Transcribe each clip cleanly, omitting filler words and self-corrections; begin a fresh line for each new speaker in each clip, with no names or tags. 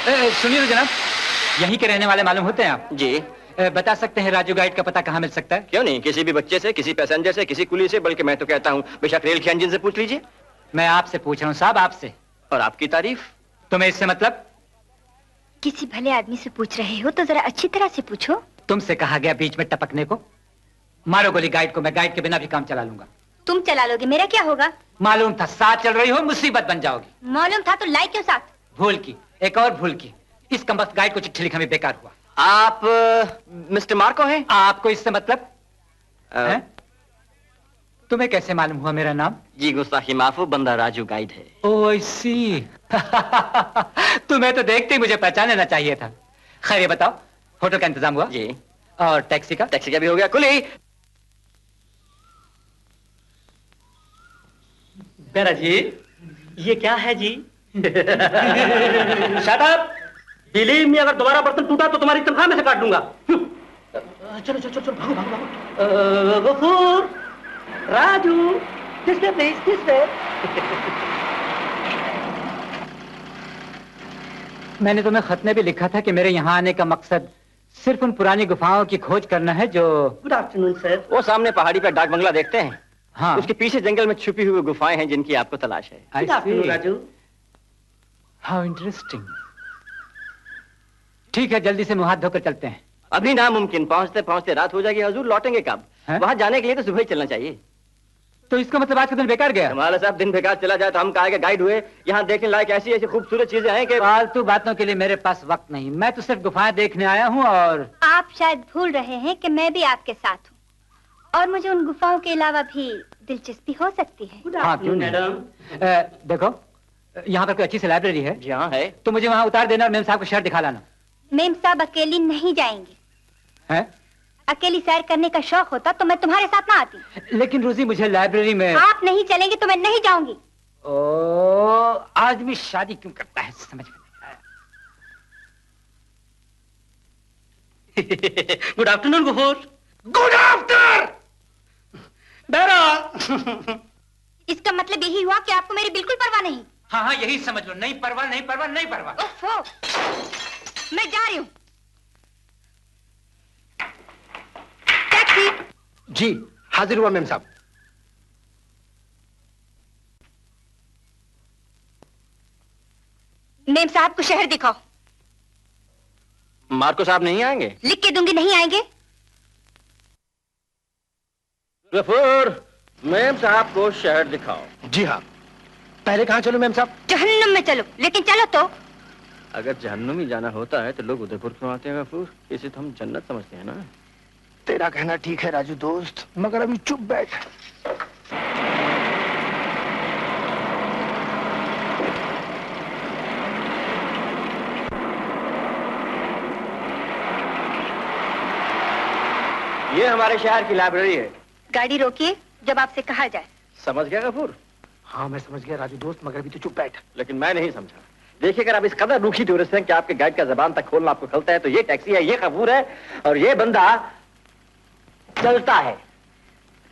सुनिए जनाब, यहीं के रहने वाले मालूम होते हैं आप?
जी।
बता सकते हैं राजू गाइड का पता कहाँ मिल सकता है?
क्यों नहीं, किसी भी बच्चे से, किसी पैसेंजर से, किसी कुली से, बल्कि मैं तो कहता हूँ बेशक रेल के इंजन से पूछ लीजिए।
मैं आपसे पूछ रहा हूँ साहब, आपसे।
और आपकी तारीफ?
तुम्हें इससे मतलब?
किसी भले आदमी से पूछ रहे हो तो जरा अच्छी तरह से पूछो।
तुमसे कहा गया बीच में टपकने को। मारो गोली गाइड को, मैं गाइड के बिना भी काम चला लूंगा।
तुम चला लोगे, मेरा क्या होगा?
मालूम था, साथ चल रही हो मुसीबत बन जाओगी।
मालूम था तो लाई क्यों साथ?
भूल की, एक और भूल की। इस कमबख्त गाइड को चिट्ठी लिखा में बेकार हुआ।
आप मिस्टर मार्को हैं?
आपको इससे मतलब? तुम्हें कैसे मालूम हुआ मेरा नाम?
जी गुस्ताखी माफू, बंदा राजू गाइड है।
ओह आई सी। तुम्हें तो देखते ही मुझे पहचान लेना चाहिए था। खैर ये बताओ, होटल का इंतजाम हुआ?
जी।
और टैक्सी का?
टैक्सी का भी हो गया। कुली
बेरा जी, ये क्या है जी? Shut up! बिलीव मी, अगर दोबारा बर्तन टूटा तो तुम्हारी तनख्वाह में से काट दूंगा। चलो चलो चलो, भागो भागो भागो। Gafoor, Raju, this way please, this way.
मैंने तुम्हें खत में भी लिखा था कि मेरे यहाँ आने का मकसद सिर्फ उन पुरानी गुफाओं की खोज करना है जो...
गुड आफ्टरनून सर।
वो सामने पहाड़ी पर डाक बंगला देखते हैं?
हाँ।
उसके पीछे जंगल में छुपी हुई गुफाएं हैं जिनकी आपको तलाश है।
Good afternoon Raju.
How interesting. ठीक है, जल्दी से मुंह हाथ धोकर चलते हैं।
अभी नामुमकिन, पहुंचते पहुंचते रात हो जाएगी। हुजूर लौटेंगे कब? वहां जाने के लिए तो सुबह ही चलना चाहिए।
तो इसका मतलब आज का दिन बेकार गया?
हमारा साहब दिन बेकार चला जाए तो हम काहे के गाइड हुए? यहाँ देखने लायक ऐसी ऐसी खूबसूरत चीजें हैं कि...
फालतू बातों के लिए मेरे पास वक्त नहीं। मैं तो सिर्फ गुफाएं देखने आया हूँ। और
आप शायद भूल रहे हैं कि मैं भी आपके साथ हूँ और मुझे उन गुफाओं के अलावा भी दिलचस्पी हो सकती है।
हाँ क्यों नहीं। देखो, यहाँ पर कोई अच्छी सी लाइब्रेरी है?
जी हाँ है।
तो मुझे वहाँ उतार देना और मेम साहब को शहर दिखा लाना।
मेम साहब अकेली नहीं जाएंगे।
हैं?
अकेली सैर करने का शौक होता तो मैं तुम्हारे साथ ना आती।
लेकिन रोजी, मुझे लाइब्रेरी में...
आप नहीं चलेंगे तो मैं नहीं जाऊंगी।
ओ, आदमी शादी क्यों करता है समझ में नहीं आया।
Good afternoon Gafoor.
Good after
बेरा।
इसका मतलब यही हुआ कि आपको मेरी बिल्कुल परवाह नहीं।
हाँ हाँ, यही समझ लो। नहीं परवाह, नहीं परवाह, नहीं परवाह।
ओफो, मैं जा रही हूँ। टैक्सी।
जी हाजिर हुआ मेम साहब।
मेम साहब को शहर दिखाओ।
मार्को साहब नहीं आएंगे?
लिख के दूंगी, नहीं आएंगे।
गफूर, मेम साहब को शहर दिखाओ।
जी हाँ। पहले कहाँ चलो मेम साहब?
जहन्नुम में चलो, लेकिन चलो तो।
अगर जहन्नुम ही जाना होता है तो लोग उदयपुर क्यों आते हैं गफूर? इसे तो हम जन्नत समझते हैं ना।
तेरा कहना ठीक है राजू दोस्त, मगर अभी चुप बैठ।
ये हमारे शहर की लाइब्रेरी है।
गाड़ी रोकिए जब आपसे कहा जाए।
समझ गया गफूर?
हाँ मैं समझ गया राजू दोस्त, मगर अभी तो चुप बैठ।
लेकिन मैं नहीं समझा। देखिए, अगर आप इस कदर रूखी टूरिस्ट हैं कि आपके गाइड का जबान तक खोलना आपको खलता है, तो ये टैक्सी है, ये गफूर है और ये बंदा चलता है।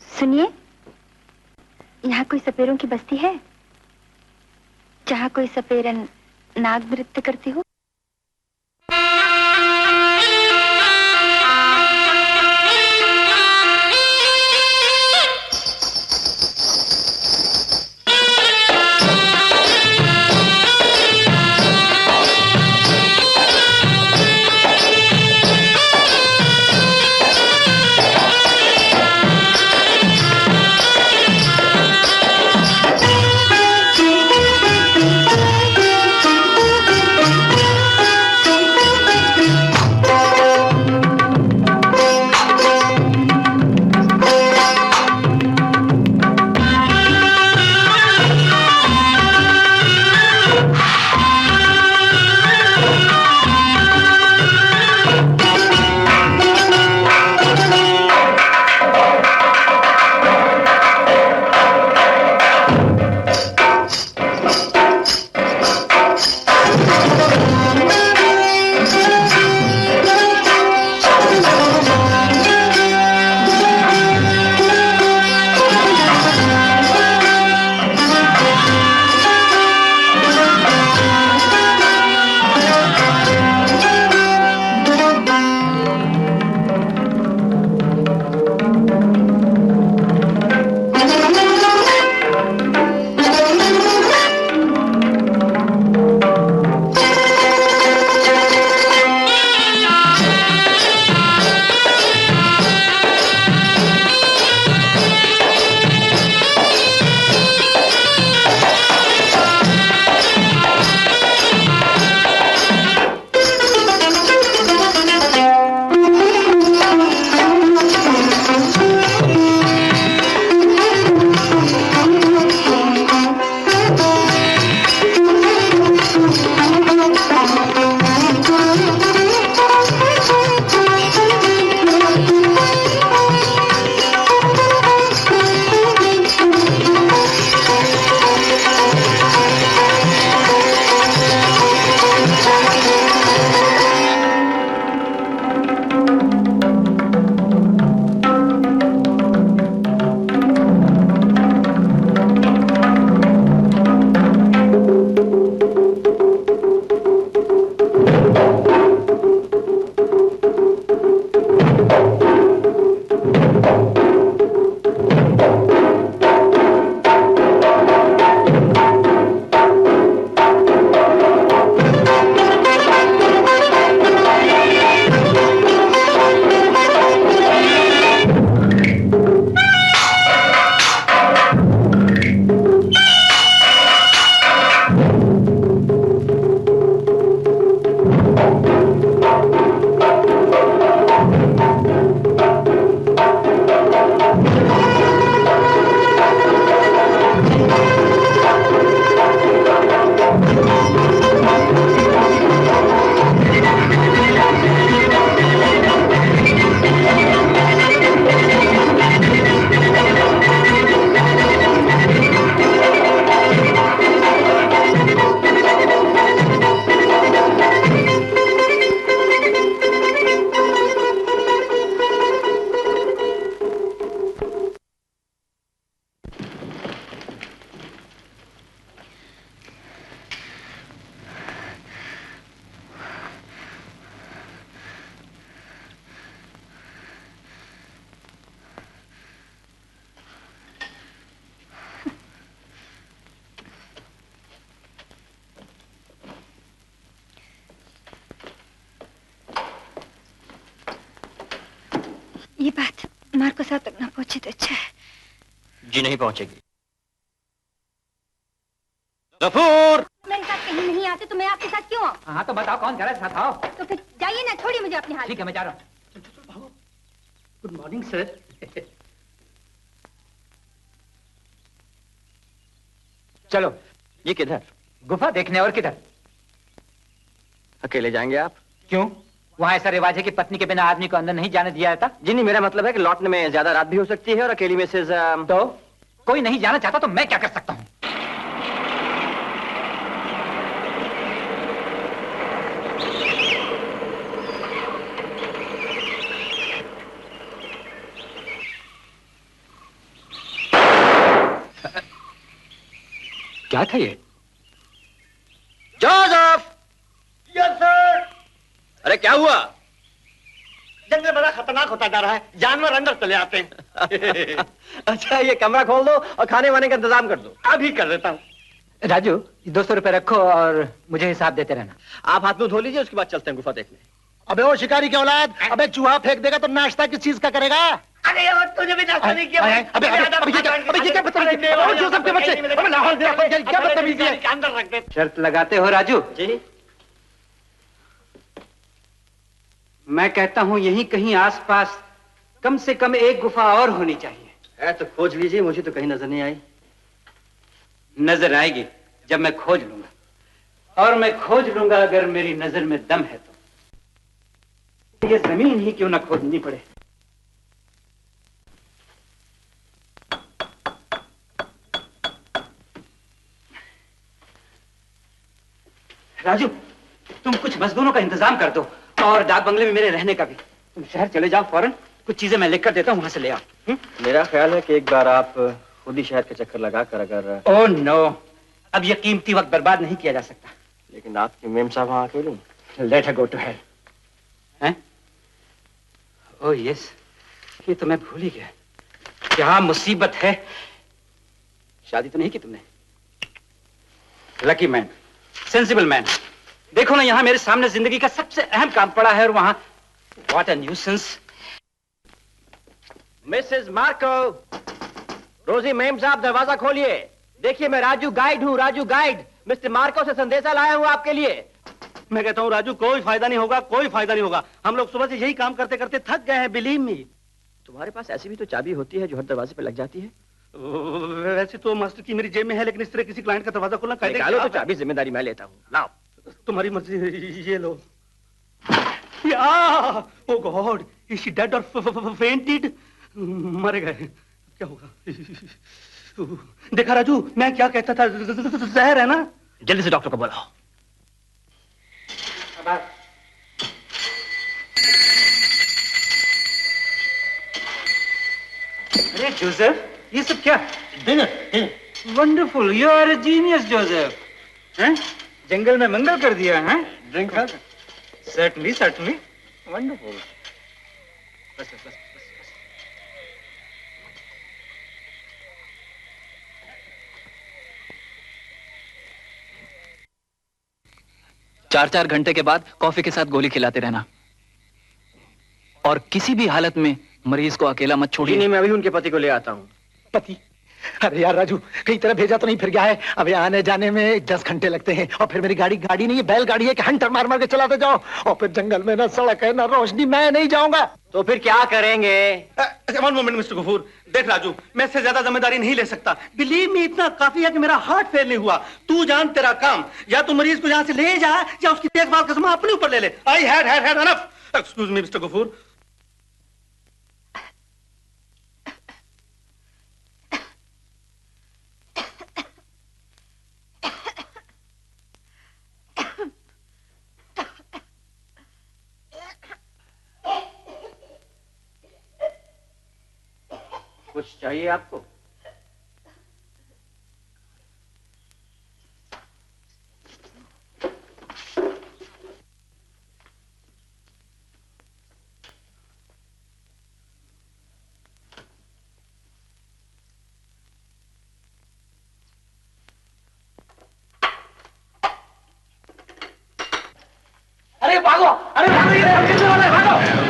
सुनिए, यहाँ कोई सपेरों की बस्ती है जहाँ कोई सपेरन नाग नृत्य करती हो? मार्को साहब तक ना पहुंचे तो अच्छा है।
जी नहीं पहुंचेगी। गफूर!
मेरे साथ कहीं नहीं आते तो मैं आपके साथ क्यों आऊं?
हाँ तो बताओ कौन जा रहा है साथ? आओ।
तो फिर जाइए ना, छोड़िए मुझे अपने हाल।
ठीक है मैं जा रहा हूँ।
Good morning sir.
चलो।
ये किधर?
गुफा देखने। और किधर?
अकेले जाएंगे आप?
क्यों? वहाँ ऐसा रिवाज है कि पत्नी के बिना आदमी को अंदर नहीं जाने दिया जाता?
जी नहीं, मेरा मतलब है कि लौटने में ज्यादा रात भी हो सकती है और अकेली मिसेज
तो कोई नहीं जाना चाहता तो मैं क्या कर सकता हूँ? क्या था ये?
जोसेफ!
Yes sir.
अरे क्या हुआ?
जंगल बड़ा खतरनाक होता जा रहा है, जानवर अंदर चले आते हैं।
अच्छा ये कमरा खोल दो और खाने वाने का इंतजाम कर दो।
अभी कर देता हूँ।
राजू 200 रुपए रखो और मुझे हिसाब देते रहना।
आप हाथ मुंह धो लीजिए, उसके बाद चलते हैं गुफा देखने।
अबे वो शिकारी की औलाद, अबे चूहा फेंक देगा तो नाश्ता किस चीज का करेगा?
अरे यार तुझे भी नाश्ता नहीं किया।
अबे ये क्या बदतमीजी है? अबे जोसेफ के बच्चे, अबे लाहौल क्या बदतमीजी है?
अंदर रख दे।
शर्त लगाते हो राजू?
जी
मैं कहता हूँ यहीं कहीं आसपास कम से कम एक गुफा और होनी चाहिए।
है तो खोज लीजिए, मुझे तो कहीं नजर नहीं आई।
नजर आएगी जब मैं खोज लूंगा, और मैं खोज लूंगा अगर मेरी नजर में दम है तो। ये जमीन ही क्यों ना खोदनी पड़े। राजू तुम कुछ मजदूरों का इंतजाम कर दो और डाक बंगले में मेरे रहने का भी। तुम शहर चले जाओ फौरन, कुछ चीजें मैं लिख कर देता हूँ, वहां से ले आओ।
मेरा ख्याल है कि एक बार आप खुद ही शहर के चक्कर लगाकर अगर।
ओह नो, अब ये कीमती वक्त बर्बाद नहीं किया जा सकता।
लेकिन आपकी मेम साहब वहां अकेली।
Let her go to hell. हैं? ओह यस, ये तो मैं भूल ही गया। क्या मुसीबत है। शादी तो नहीं की तुमने? Lucky man, sensible man. देखो ना यहाँ मेरे सामने जिंदगी का सबसे अहम काम पड़ा है और वहां what a nuisance.
Mrs Marco, रोजी मेम साहब दरवाजा खोलिए। देखिए मैं राजू गाइड हूँ, राजू गाइड। मिस्टर मार्को से संदेशा लाया हूँ आपके लिए।
मैं कहता हूँ राजू कोई फायदा नहीं होगा, कोई फायदा नहीं होगा। हम लोग सुबह से यही काम करते करते थक गए हैं, बिलीव मी।
तुम्हारे पास ऐसी भी तो चाबी होती है जो हर दरवाजे पे लग जाती है।
वैसे तो मास्टर की मेरी जेब में है, लेकिन इस तरह किसी क्लाइंट का दरवाजा खोलना कायदे
निकालो तो चाबी, जिम्मेदारी मैं लेता हूँ। लाओ।
तुम्हारी मर्जी, ये लो। ओ गॉड, इज शी डेड और फेंटेड? मर गए। क्या होगा? देखा राजू, मैं क्या कहता था, जहर है ना।
जल्दी से डॉक्टर को बुलाओ।
अरे जोसेफ, ये सब क्या? Wonderful, you are a genius Joseph. हैं? जंगल में मंगल कर दिया है?
ड्रिंक।
Certainly certainly, wonderful. बस बस बस।
4-4 घंटे के बाद कॉफी के साथ गोली खिलाते रहना, और किसी भी हालत में मरीज को अकेला मत छोड़िए।
नहीं, मैं अभी उनके पति को ले आता हूँ।
पति? अरे यार राजू, कहीं तरह भेजा तो नहीं फिर गया है? अबे आने जाने में 10 घंटे लगते हैं, और फिर मेरी गाड़ी नहीं है, बैलगाड़ी है कि हंटर मार मार के चलाते जाओ, और फिर जंगल में ना सड़क है ना रोशनी, मैं नहीं जाऊंगा।
तो फिर क्या करेंगे?
One moment mister Gafoor. देख राजू, मैं इससे ज्यादा जिम्मेदारी नहीं ले सकता। बिलीव मी, इतना काफी है कि मेरा हार्ट फेल नहीं हुआ। तू जान तेरा काम, या तू मरीज को यहाँ से ले जा या उसकी देखभाल का जिम्मा अपने ऊपर ले ले। I had enough. Excuse me mister Gafoor.
कुछ चाहिए आपको?
अरे भागो, अरे भागो, ये किसने वाला है, भागो।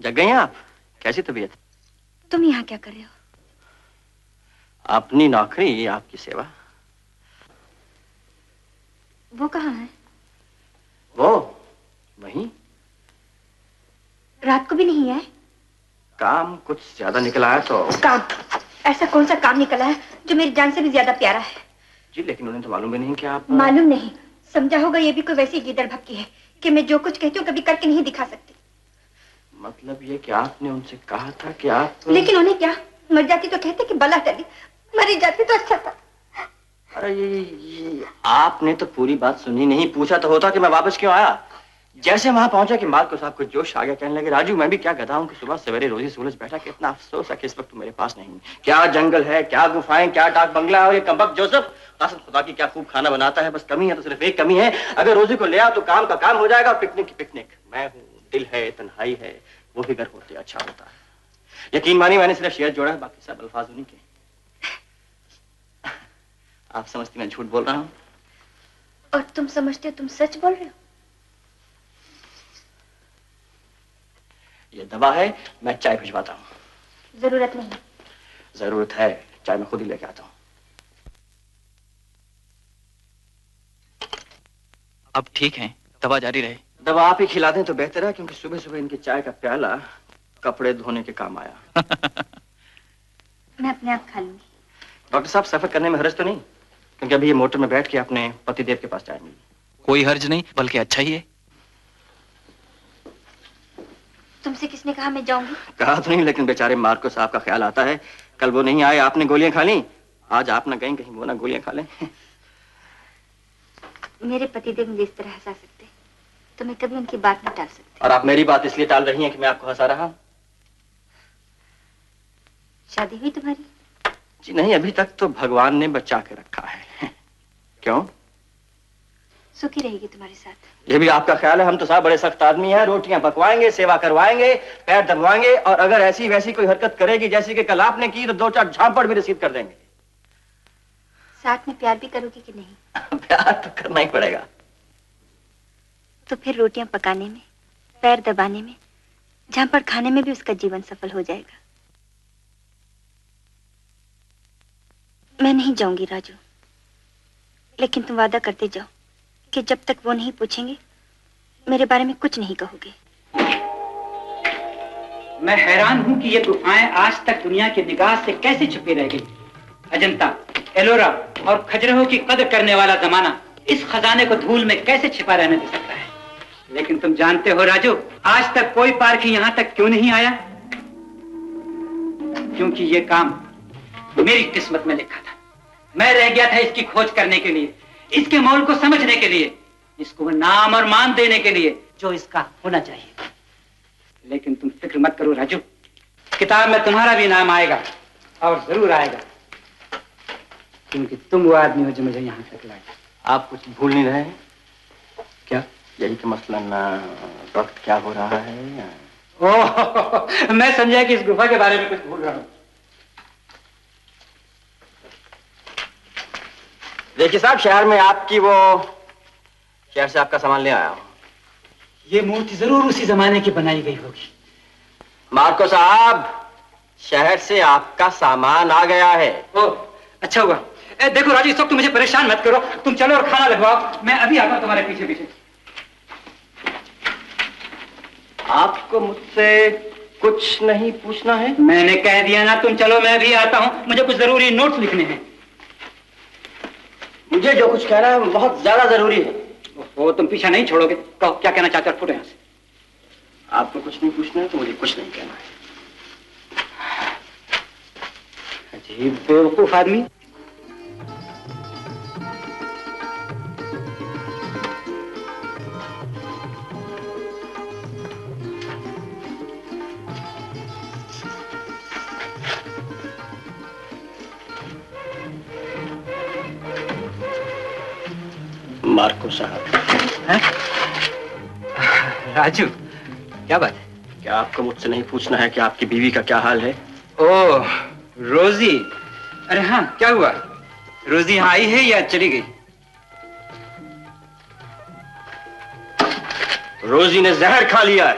जग गई हैं आप? कैसी तबीयत?
तुम यहाँ क्या कर रहे हो?
अपनी नौकरी, आपकी सेवा।
वो कहाँ है?
वो वहीं।
रात को भी नहीं है?
काम कुछ ज्यादा निकल आया तो।
काम? ऐसा कौन सा काम निकला है जो मेरी जान से भी ज्यादा प्यारा है?
जी लेकिन उन्हें तो मालूम भी नहीं कि आप।
मालूम नहीं, समझा होगा ये भी कोई वैसी गिदड़ भक्की है कि मैं जो कुछ कहती हूँ कभी करके नहीं दिखा सकती।
मतलब ये कि आपने उनसे कहा था कि आप।
लेकिन उन्हें क्या, मर जाती तो कहते कि बला टली, मरी जाती तो अच्छा था।
अरे ये आपने तो पूरी बात सुनी नहीं। पूछा तो होता कि मैं वापस क्यों आया। जैसे वहां पहुंचा कि मार्को साहब को जोश आ गया, कहने लगे राजू मैं भी क्या गधा हूं कि सुबह सवेरे रोजी सूरज बैठा। कितना अफसोस है कि इस वक्त मेरे पास नहीं। क्या जंगल है, क्या गुफाएं, क्या डाक बंगला है। और ये कमबख्त जोसेफ कसम खुदा की क्या खूब खाना बनाता है। बस कमी है तो सिर्फ एक कमी है, अगर रोजी को ले आओ तो काम का काम हो जाएगा और पिकनिक की पिकनिक। मैं हूँ, दिल है, तन्हाई है, वो भी घर होते अच्छा होता है। यकीन मानिए मैंने सिर्फ शेर जोड़ा है, बाकी सब अल्फाज उन्हीं के। आप समझती मैं झूठ बोल रहा हूँ?
और तुम समझते हो तुम सच बोल रहे हो?
ये दवा है, मैं चाय भिजवाता हूँ।
जरूरत नहीं।
जरूरत है, चाय मैं खुद ही लेके आता हूँ।
अब ठीक है, दवा जारी रहे।
दवा आप ही खिला दें तो बेहतर है, क्योंकि सुबह सुबह इनके चाय का प्याला कपड़े धोने के काम आया।
मैं अपने आप खा लूंगी।
डॉक्टर साहब सफर करने में हर्ज तो नहीं? क्योंकि अभी ये मोटर में बैठ के अपने पतिदेव के पास जाएंगे।
कोई हर्ज नहीं, बल्कि अच्छा ही है।
तुमसे किसने कहा मैं जाऊंगी?
कहा तो नहीं, लेकिन बेचारे मार्को साहब का ख्याल आता है। कल वो नहीं आए, आपने गोलियां खा ली। आज आप ना गई, कहीं वो ना गोलियां खा लें।
मेरे पतिदेव मुझे इस तरह हंसा सकते तो मैं कभी उनकी बात नहीं टाल सकती।
और आप मेरी बात इसलिए टाल रही हैं कि मैं आपको हंसा रहा हूं?
शादी हुई तुम्हारी?
जी नहीं, अभी तक तो भगवान ने बचा के रखा है। क्यों?
सुखी रहेगी तुम्हारे साथ।
ये भी आपका ख्याल है? हम तो साहब बड़े सख्त आदमी हैं। रोटियां पकवाएंगे, सेवा करवाएंगे, पैर दबवाएंगे, और अगर ऐसी वैसी कोई हरकत करेगी जैसी कि कल आपने की तो 2-4 झापड़ भी रसीद कर देंगे।
साथ में प्यार भी करोगी कि नहीं?
प्यार तो करना ही पड़ेगा।
तो फिर रोटियां पकाने में, पैर दबाने में, झापड़ खाने में भी उसका जीवन सफल हो जाएगा। मैं नहीं जाऊंगी राजू, लेकिन तुम वादा करते जाओ कि जब तक वो नहीं पूछेंगे मेरे बारे में कुछ नहीं कहोगे।
मैं हैरान हूं कि ये गुफाएं आज तक दुनिया की निगाह से कैसे छुपी रह गई। अजंता, एलोरा और खजुराहो की कदर करने वाला जमाना इस खजाने को धूल में कैसे छिपा रहने दे सकता है। लेकिन तुम जानते हो राजू, आज तक कोई पारखी यहां तक क्यों नहीं आया? क्योंकि ये काम मेरी किस्मत में लिखा था। मैं रह गया था इसकी खोज करने के लिए, इसके मोल को समझने के लिए, इसको नाम और मान देने के लिए जो इसका होना चाहिए। लेकिन तुम फिक्र मत करो राजू, किताब में तुम्हारा भी नाम आएगा, और जरूर आएगा, क्योंकि तुम वो आदमी हो जो मुझे यहाँ तक लाया।
आप कुछ भूल नहीं रहे हैं
क्या?
यही कि मसलन वक्त क्या हो रहा है।
ओह, मैं समझा कि इस गुफा के बारे में कुछ भूल रहा हूँ।
देखिए साहब, शहर में आपकी वो शहर से आपका सामान ले आया हूं।
ये मूर्ति जरूर उसी जमाने की बनाई गई होगी।
मार्को साहब, शहर से आपका सामान आ गया है।
ओह, अच्छा हुआ। देखो राजू, इस वक्त तुम मुझे परेशान मत करो। तुम चलो और खाना लगवाओ, मैं अभी आता हूं तुम्हारे पीछे पीछे।
आपको मुझसे कुछ नहीं पूछना है?
मैंने कह दिया ना, तुम चलो, मैं अभी आता हूं। मुझे कुछ जरूरी नोट्स लिखने हैं।
मुझे जो कुछ कहना है वो बहुत ज्यादा जरूरी है।
वो तुम पीछा नहीं छोड़ोगे? कहो क्या कहना चाहते हो, फुटो यहां से।
आपको कुछ नहीं पूछना है तो मुझे कुछ नहीं कहना है।
अजीब बेवकूफ आदमी।
मार्को साहब।
राजू, क्या बात है?
क्या आपको मुझसे नहीं पूछना है कि आपकी बीवी का क्या हाल है?
ओह, रोजी। अरे हाँ, क्या हुआ? रोजी यहाँ आई है या चली गई?
रोजी ने जहर खा लिया है।